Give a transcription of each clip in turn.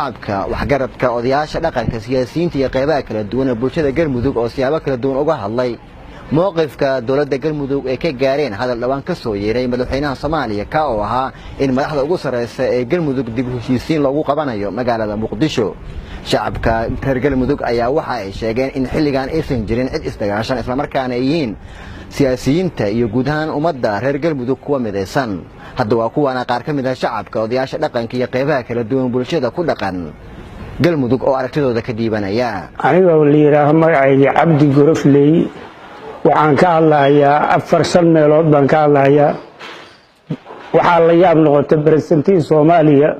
shacabka waxgaradka odayaasha dhaqanka siyaasiyiinta iyo qaybaha kala duwan ee bulshada Galmudug oo siyaabo kala duwan uga hadlay mowqifka dawladda Galmudug ee ka gaareen hadal dhawaan ka soo yeeray madaxweynaha Soomaaliya ka oo ahaa in madaxda ugu sareysa ee Galmudug dib u heshiisiin lagu qabanayo magaalada Muqdisho. shacabka reer Galmudug ayaa waxa ay sheegeen in xilligan aysan jirin cid isdagaashan isla markaana ay yihiin siyaasiyiinta iyo guud ahaan ummadda reer Galmudug kuwa midaysan. hadda waa kuwana qaar ka mid ah shacabka odayaasha dhaqanka iyo qaybaha kala duwan bulshada ku dhaqan Galmudug oo aragtidooda ka diibanaya. aniga oo leeyahay magacayga Cabdi Gorofley waxaan ka hadlayaa 4 meelood baan ka hadlayaa. waxaa la yaab noqotay presidentiga Soomaaliya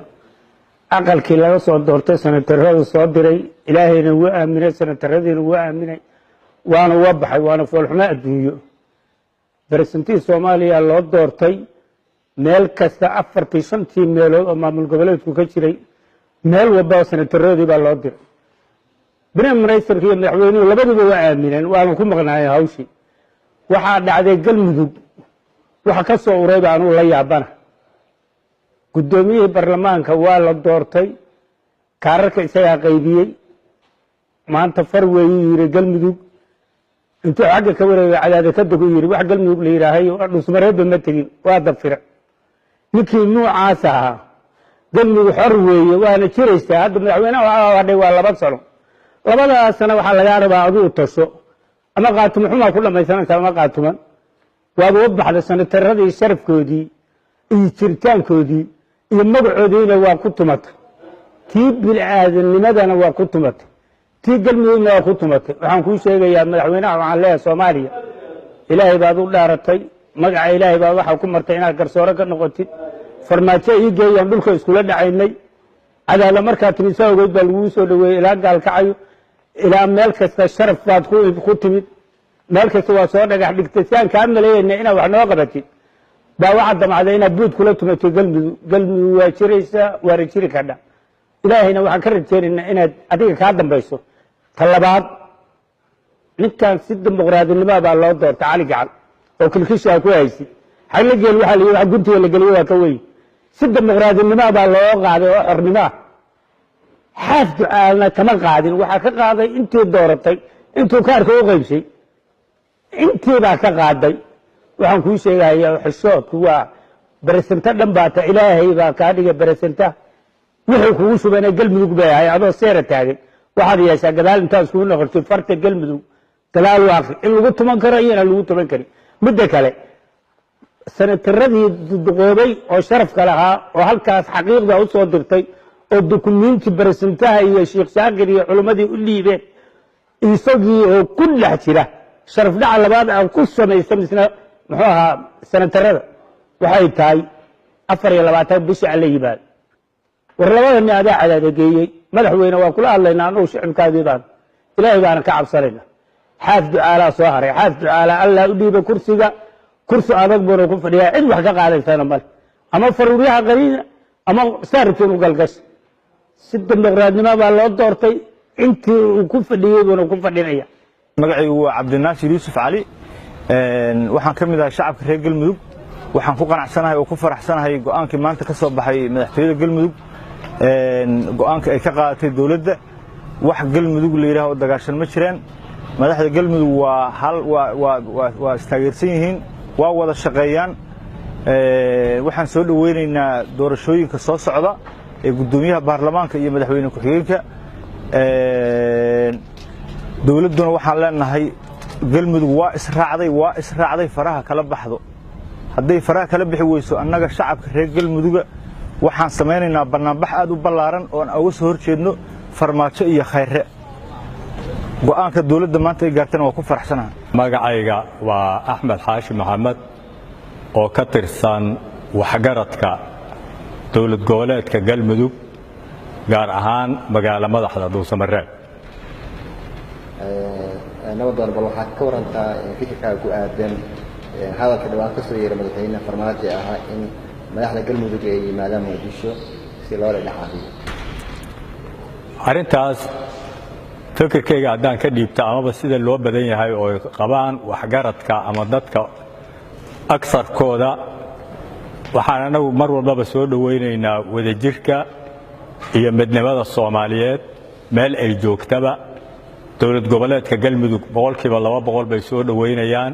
aqalkii laga soo doortay sanatarada soo diray ilaahayna wuu aaminay sanataradina wuu aaminay waana uga baxay waana foolxumo adduunyo. presidentiga Soomaaliya loo doortay meel kasta 45 meelood oo maamul goboleedku ka jiray meel walba sanataradii baa loo diray. Prime Minister iyo madaxweynuhu labaduba waa aamineen waana ku maqnaayeen hawshii. waxaa dhacday Galmudug waxa ka soo uray baan u la yaabana. guddoomiyihii baarlamaanka waa la doortay kaararka isaga qaybiyay maanta farweeyay yiri Galmudug intuu xagga ka wareegay cadaadada ka dego yiri wax Galmudug la yiraahay oo dhusmareeba ma tagin waa dafira. ninkii noocaas ah Galmudug xor weeye waana jiraysaa hadda madaxweynaha waxa hadhay waa 2 sano. 2 sano waxa laga rabaa aduu tasho ama qaatumo xuma ku dhamaysanaysa ama qaatuman waa u baxda sanataradii sharafkoodii iyo jirtaankoodii iyo magacoodiina waa ku tumatay tii bilaadannimadana waa ku tumatay tii Galmudugna waa ku tumatay. waxaan ku sheegayaa madaxweynaha waxaan leeyahay Soomaaliya ilaahay baad u dhaaratay magaca ilaahay baad waxa ku martay inaad garsoore ka noqotid farmaajo ii geeyaan dhulka iskula dhacaynay cadaala markaa timisa ogeyd baa lagu soo dhaweeyay ilaa gaalkacayo ilaa meel kasta sharaf baad ku timid meel kasta waa soo dhagax dhigtay saan ka maleeyay inaad wax noo qabatid baa waxa damacday inaad buud kula tumatay Galmudug waa jiraysaa waa jiri kadha ilaahayna waxaan ka rajaynaynaa inaad adiga ka dambayso talabaad ninkan si dimuqraadinimo baa loo doortay cali gacal oo kilkisha ku haysi xalli geel waxa la yiraahdaa guntiga la galiyo waa ka weyn si dimuqraadinimo baa loo qaaday oo xornimo xafdu aalna kama qaadin waxa ka qaaday intii dooratay intuu kaarka u qaybsay intii baa ka qaaday. waxaan ku sheegayaa xishoodku waa bareesanta dhan baata ilaahay baa ka dhigay bareesanta wuxuu kugu shubanay Galmudug bay ahay adoo seera taagay waxaad yeeshaa gadaal intaas ku noqotay farta Galmudug gadaal waaqi in lagu tuman karo iyo in lagu tuman karo. midda kale sanataradii duqoobay oo sharafka lahaa oo halkaas xaqiiqda u soo dirtay oo dukumiinti bareesantaha iyo Sheekh Shaakir iyo culimadii u dhiibeen isagii oo ku dhex jira sharaf dhaca labaad aan ku sameeyay misna muxuu ahaa sanatarada waxay tahay 24 bisha la yimaad war labada niyaada cadaada geeyay madaxweyne waa kula hadlaynaa anoo shicibkaadii baan ilaahay baan ka cabsanayna xaafdu aala soo haray xaafdu aala alla u dhiibay kursi adag buu ku fadhiyaa cid wax ka qaadaysana mal ama faruuriyaha qariina ama saartiin u galgash si dimuqraadnimo baa loo doortay intii uu ku fadhiyay buu ku fadhinaya. magacaygu waa Cabdinaasir Yuusuf Cali waxaan ka mid ahay shacabka reer Galmudug waxaan ku qanacsanahay oo ku faraxsanahay go'aankii maanta ka soo baxay madaxtooyada Galmudug go'aanka ay ka qaadatay dawladda wax Galmudug la yiraahdo dagaashan ma jireen madaxda Galmudug waa hal waa istaageersan yihiin waa wada shaqeeyaan waxaan soo dhaweynaynaa doorashooyinka soo socda ee gudoomiyaha baarlamaanka iyo madaxweyne ku-xigeenka dawladduna waxaan leenahay Galmudug waa israacday faraha kala baxdo hadday faraha kala bixi weyso annaga shacabka reer Galmuduga waxaan sameynaynaa barnaamij aad u ballaaran oo aan uga soo horjeedno farmaajo iyo khayre go'aanka dawladda maanta ay gaartana waa ku faraxsanahay. magacayga waa Axmed Xaashi Maxamed oo ka tirsan waxgaradka dawlad goboleedka Galmudug gaar ahaan magaala madaxda Dhuusamareeb. nabadon bal waxa ka warantaa fikirka ku aadan hadalka dhawaan ka soo yeeray madaxweynaha farmaajo ahaa in madaxda Galmudug ay yimaadaan Muqdisho si loo dhaxaadiyo arintaas fikirkayga haddaan ka dhiibta amaba sida loo badan yahay oo qabaan waxgaradka ama dadka aksarkooda waxaan anagu mar walbaba soo dhaweynaynaa wadajirka iyo midnimada Soomaaliyeed meel ay joogtaba dowlad goboleedka Galmudug boqolkiiba 200 bay soo dhaweynayaan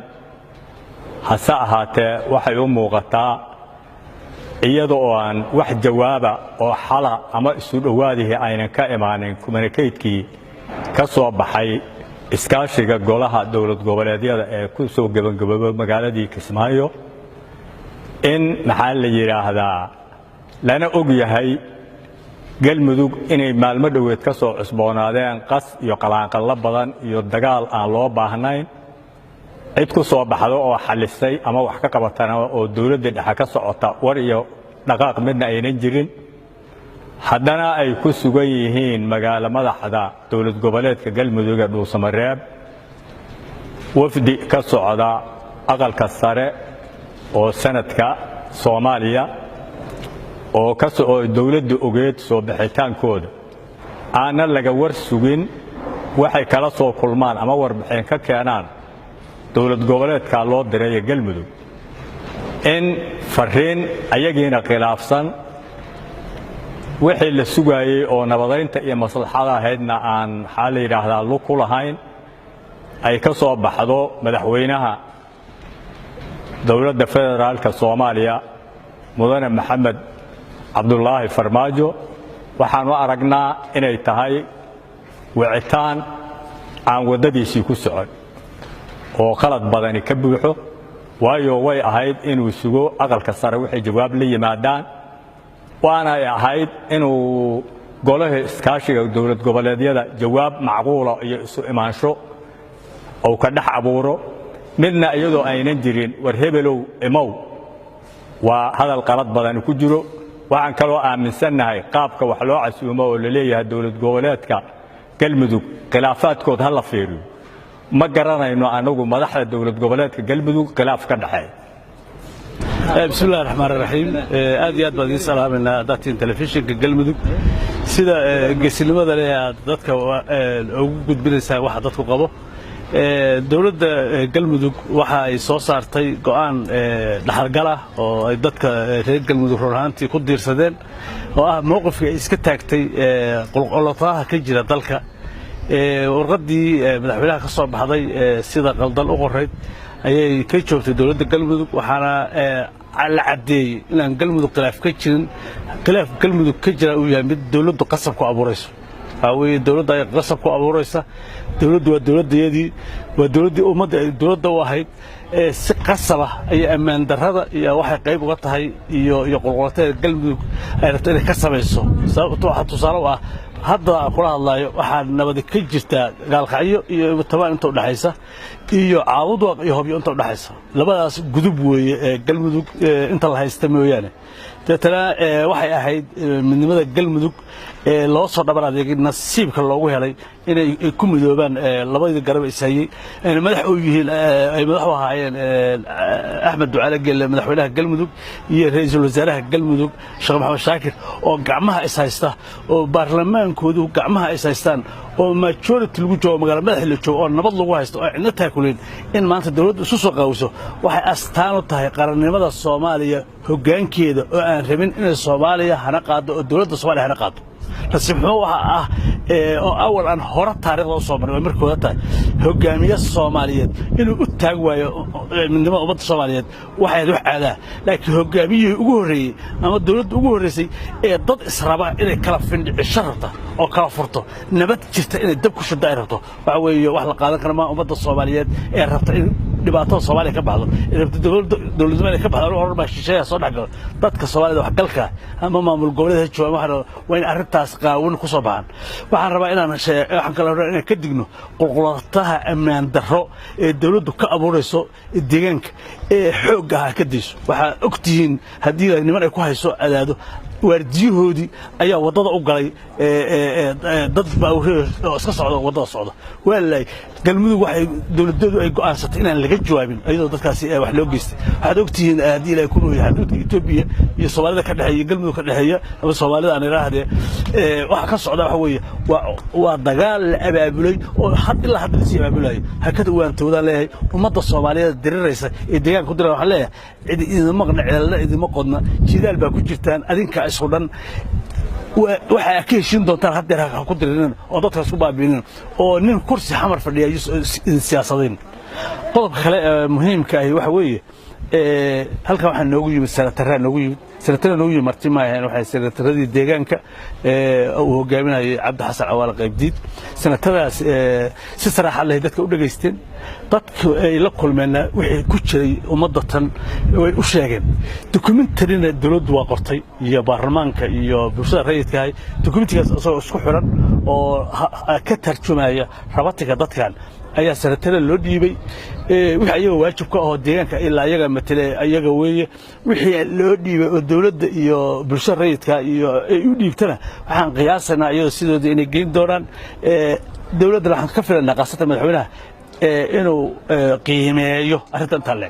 hase ahaatee waxay u muuqataa iyadoo aan wax jawaaba oo xala ama isu dhawaadihi aynan ka imaanin communicatekii ka soo baxay iskaashiga golaha dowlad goboleedyada ee ku soo gabagabay magaaladii Kismaayo in maxaa la yiraahdaa lana og yahay Galmudug inay maalmo dhaweed ka soo cusboonaadeen qas iyo qalaanqal badan iyo dagaal aan loo baahnayn cid ku soo baxdo oo xalisay ama wax ka qabatana oo dawladda dhexe ka socota war iyo dhaqaaq midna aynan jirin haddana ay ku sugan yihiin magaalo madaxda dowlad goboleedka Galmudug ee Dhuusamareeb wafdi ka socda aqalka sare oo sanadka Soomaaliya oo ka soo dawladda ogeed soo bixitaankooda aana laga war sugin waxay kala soo kulmaan ama warbixin ka keenaan dowlad goboleedka loo diray Galmudug in fariin ayagiina khilaafsan wixii la sugayay oo nabadeynta iyo maslaxada ahaydna aan xal yiraahdaa lu ku lahayn ay ka soo baxdo madaxweynaha dowladda federaalka Soomaaliya mudane Maxamed Cabdullaahi Farmaajo waxaan u aragnaa inay tahay wicitaan aan wadadiisii ku socon oo qalad badani ka buuxo waayo way ahayd inuu sugo aqalka sare wixii jawaab la yimaadaan waana ay ahayd inuu golaha iskaashiga dowlad goboleedyada jawaab macquul ah iyo isu imaansho oo ka dhex abuuro midna iyadoo aynan jirin war hebelow imow waa hadal qalad badan ku jiro waxaan kaloo aaminsanahay qaabka wax loo casuumo oo la leeyahay dowlad goboleedka Galmudug khilaafaadkood hal la fiiriyo ma garanayno anagu madaxda dowlad goboleedka Galmudug khilaaf ka dhaxay bismillaahir rahmaanir rahiim aad iyo aad baan idin salaaminaa dadka telefishinka Galmudug sida geesinimada leh dadka ugu gudbinaysaa waxa dadku qabo dowladda Galmudug waxa ay soo saartay go'aan dhaxalgal ah oo ay dadka reer Galmudug roonantii ku diirsadeen oo ah mowqifka ay iska taagtay qolqolataha ka jira dalka warqadii madaxweynaha ka soo baxday sida qaldan u qorayd ayay ka joogtay dowladda Galmudug waxaana la cadeeyay in Galmudug khilaaf ka jirin khilaaf Galmudug ka jira uu yahay mid dowladdu qasab ku abuurayso away dowladda ay qasab ku abuuraysa dowladdu waa dowladdeedii waa dowladdii ummadda ay dowladda u ahayd si qasab ah ay ammaan darrada iyo waxay qayb uga tahay iyo qolqolatada Galmudug ay rabto inay ka samayso sababtoo ah tusaale ah hadda kula hadlayo waxa nabad ka jirta gaalkacyo iyo tabaan inta u dhaxaysa iyo caawud iyo hobyo inta u dhaxaysa labadaas gudub weeye Galmudug inta la haysta mooyaane dadana waxay ahayd midnimada Galmudug loo soo dhabar adeegay nasiibka loogu helay inay ku midoobaan labadii garab isayay madax oo yihiin ay madax u ahaayeen Axmed Ducaale Gelle madaxweynaha Galmudug iyo ra'iisul wasaaraha Galmudug Sheekh Maxamed Shaakir oo gacmaha is haysta oo baarlamaankoodu gacmaha is haystaan oo majority lagu joogo magaalada madaxda la joogo oo nabad lagu haysto oo cidna taakuleen in maanta dawladdu isu soo qaawso waxay astaan u tahay qarannimada Soomaaliya hoggaankeeda oo aan rabin in Soomaaliya hana qaado oo dawladda Soomaaliya hana qaado rasmiyo waxa oo awal aan hore taariikhda soo maray markooda tahay hogaamiye Soomaaliyeed inuu u taag waayo midnimada ummadda Soomaaliyeed waxay wax caada laakiin hogaamiye ugu horeeyay ama dawladda ugu horeysay ee dad israaba inay kala findhicisho rabta oo kala furto nabad jirta inay dab ku shada rabto waxa weeye wax la qaadan karo ma ummadda Soomaaliyeed ee rabta in dhibaatada Soomaaliya ka baxdo rabta dawladda ka baxdo hor baa shisheeya soo dhaxgal dadka Soomaalida wax galka ama maamul goboleedka jooga waxa arrintaas qaawin ku soo baahan waxaan rabaa inaan waxaan kala rabaa inaan ka digno qolqolataha ammaan darro ee dawladdu ka abuurayso deegaanka ee xoogga ka diiso waxa ogtihiin hadii niman ay ku hayso adaado waardiyahoodii ayaa wadada u galay dad baa iska socdo wadada socdo walaa Galmudug waxay dawladdu ay go'aansatay inaan laga jawaabin ayadoo dadkaasi wax loo geystay waxaad ogtihiin hadii ay ku nooyahay xuduudka Itoobiya iyo Soomaalida ka dhaxeeya Galmudug ka dhaxeeya ama Soomaalida aan iraahdee waxa ka socda waxa weeye waa dagaal la abaabulay oo ilaa hadda si abaabulay hakada waan toodan leeyahay ummadda Soomaaliyeed diriraysa ee deegaanka ku diray waxa leeyahay cid idin maqna cilada idin ma qodna jidaal baa ku jirtaan adinka isku dhan waxa ka heshin doontaan hadda ha ku dirin oo dadka isku baabiinin oo nin kursi xamar fadhiya siyaasadeen qodobka kale muhiimka ah waxa weeye halkan waxaa noogu yimid senatarra noogu yimid marti ma ahayn waxay senataradii deegaanka uu hogaaminayay Cabdi Xasan Cawaale Qaybdiid senatadaas si saraaxa leh dadka u dhageysteen dadku ay la kulmeen wixii ku jiray ummadatan way u sheegeen dokumentarina dawladdu waa qortay iyo baarlamaanka iyo bulshada rayidka ah dokumentigaas oo isku xiran oo ka tarjumaya rabatiga dadkan ayaa senatara loo dhiibay wixii ayaga waajib ka ah deegaanka ilaa ayaga matale ayaga weeye wixii loo dhiibay oo dawladda iyo bulshada rayidka iyo ay u dhiibtana waxaan qiyaasanaa iyadoo sidooda inay geyn doonaan dawladda waxaan ka filanaa qaasatan madaxweynaha inuu qiimeeyo arrintan talle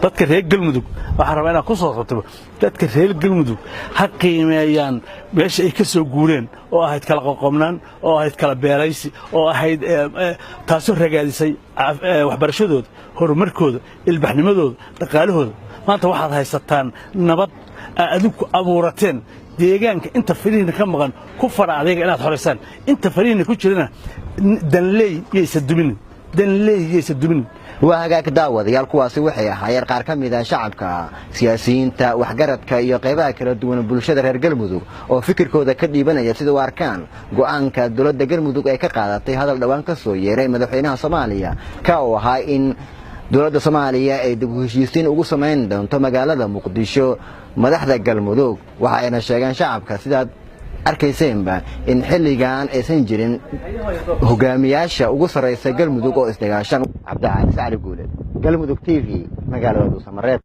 dadka reer galmudug waxaan rabaa inaan ku soo rabto dadka reer galmudug ha qiimeeyaan meesha ay ka soo guureen oo ahayd kala qoqobnaan oo ahayd kala beelaysi oo ahayd taasoo ragaadisay waxbarashadooda horumarkooda ilbaxnimadooda dhaqaalahooda maanta waxaad haysataan nabad adinku abuurateen deegaanka inta fariina ka maqan ku fara adeega inaad xoreysaan inta fariina ku jirana danley yeysa dumin waa hagaag daawadayaal kuwaasi waxay ahaayeen qaar ka mid ah shacabka siyaasiyiinta waxgaradka iyo qaybaha kala duwan bulshada reer galmudug oo fikirkooda ka dhiibanaya sida u arkaan go'aanka dawladda galmudug ay ka qaadatay hadal dhawaan ka soo yeeray madaxweynaha Soomaaliya ka oo ahaa in dawladda Soomaaliya ay dib u heshiisiin ugu sameyn doonto magaalada Muqdisho madaxda galmudug waxa ayna sheegeen shacabka sidaad arkayseenba in xilligan aysan jirin hogaamiyaasha ugu sareysa galmudug oo isdagaashan Cabdi Cali Guule galmudug TV magaalada Dhuusamareeb